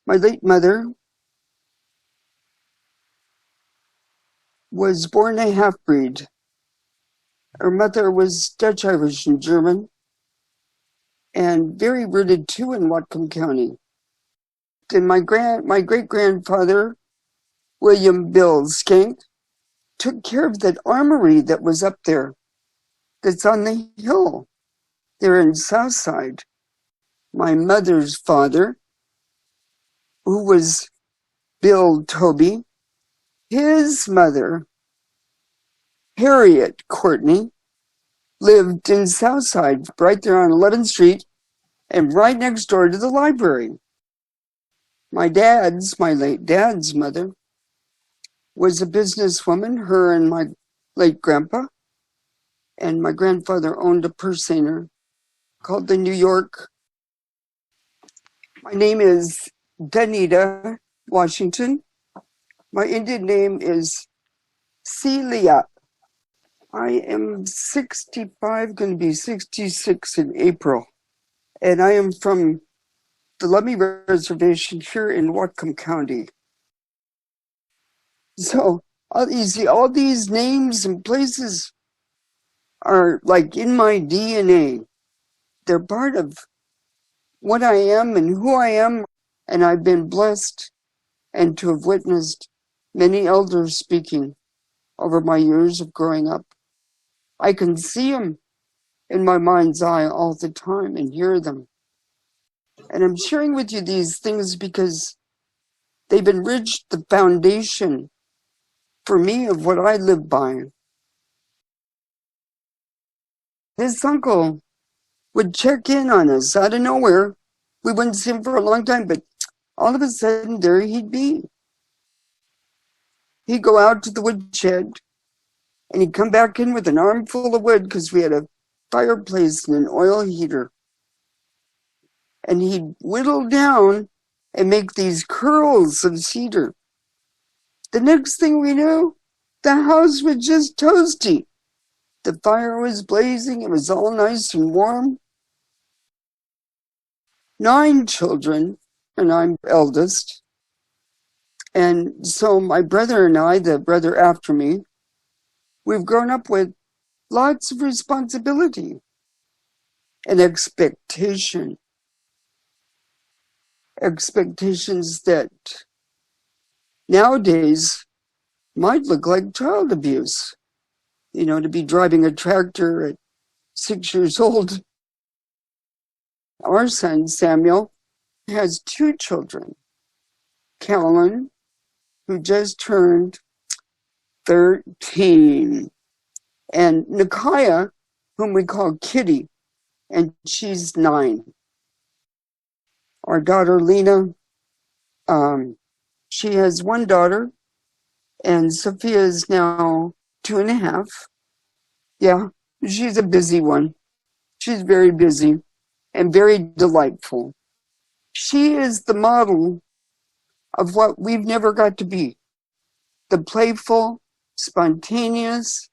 My late mother was born a half-breed. Her mother was Dutch, Irish, and German, and very rooted too in Whatcom County. And my great-grandfather, William Bill Skank, took care of that armory that was up there, that's on the hill there in Southside. My mother's father, who was Bill Toby, his mother, Harriet Courtney, lived in Southside, right there on 11th Street, and right next door to the library. My late dad's mother, was a businesswoman, her and my late grandpa, and my grandfather owned a purse-seiner called the New York. My name is Danita Washington. My Indian name is Celia. I am 65, going to be 66 in April. And I am from the Lummi Reservation here in Whatcom County. So all these names and places are like in my DNA. They're part of what I am and who I am. And I've been blessed and to have witnessed many elders speaking over my years of growing up. I can see them in my mind's eye all the time and hear them. And I'm sharing with you these things because they've enriched the foundation for me of what I live by. This uncle would check in on us out of nowhere. We wouldn't see him for a long time, but all of a sudden there he'd be. He'd go out to the woodshed and he'd come back in with an armful of wood because we had a fireplace and an oil heater. And he'd whittle down and make these curls of cedar. The next thing we knew, the house was just toasty. The fire was blazing. It was all nice and warm. 9 children, and I'm eldest. And so my brother and I, the brother after me, we've grown up with lots of responsibility and expectation. Expectations that nowadays might look like child abuse. You know, to be driving a tractor at 6 years old. Our son, Samuel, has 2 children. Callan, who just turned 13, and Nikaya, whom we call Kitty, and she's 9. Our daughter, Lena, she has 1 daughter, and Sophia is now 2.5. Yeah, she's a busy one. She's very busy and very delightful. She is the model of what we've never got to be. The playful, spontaneous,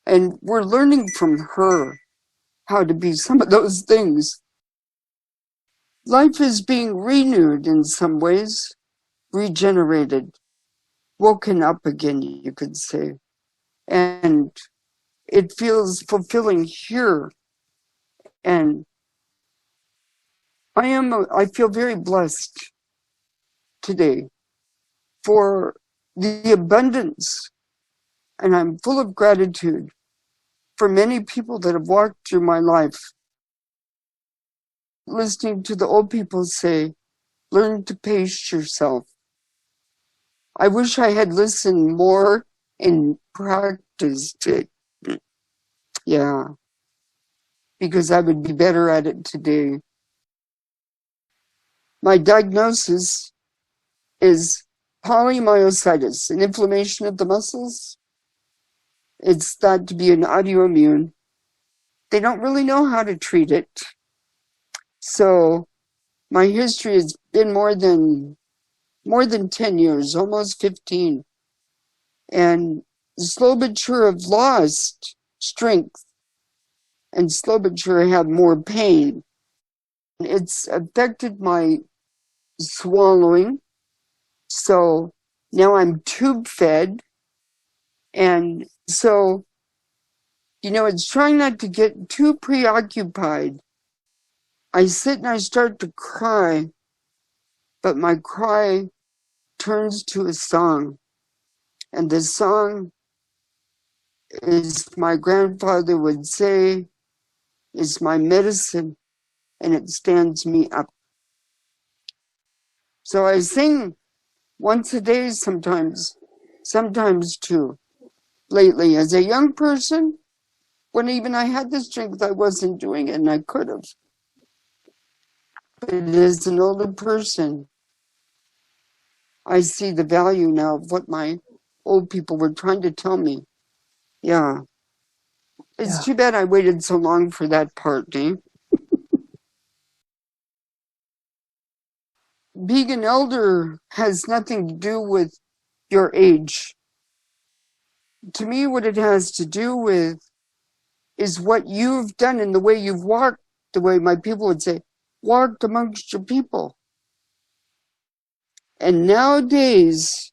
and we're learning from her how to be some of those things. Life is being renewed in some ways, regenerated, woken up again, you could say. And it feels fulfilling here. And I feel very blessed today for the abundance, and I'm full of gratitude for many people that have walked through my life. Listening to the old people say, learn to pace yourself. I wish I had listened more and practiced it. Yeah, because I would be better at it today. My diagnosis is polymyositis, an inflammation of the muscles. It's thought to be an autoimmune. They don't really know how to treat it. So my history has been more than 10 years, almost 15. And slow but sure have lost strength, and slow but sure have more pain. It's affected my swallowing. So now I'm tube fed. And so, it's trying not to get too preoccupied. I sit and I start to cry, but my cry turns to a song. And the song is, my grandfather would say, is my medicine, and it stands me up. So I sing once a day sometimes two. Lately, as a young person, when even I had the strength, I wasn't doing it, and I could have. But as an older person, I see the value now of what my old people were trying to tell me. Yeah. It's too bad I waited so long for that part, Dave. Being an elder has nothing to do with your age. To me, what it has to do with is what you've done and the way you've walked, the way my people would say, walked amongst your people. And nowadays,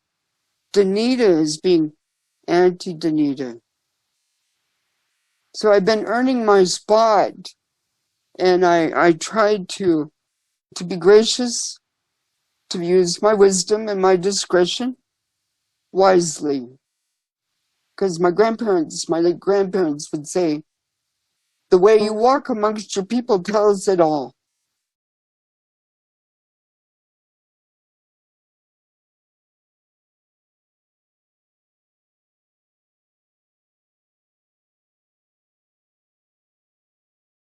Danita is being anti-Danita. So I've been earning my spot, and I tried to be gracious, to use my wisdom and my discretion wisely. Because my late grandparents would say, the way you walk amongst your people tells it all.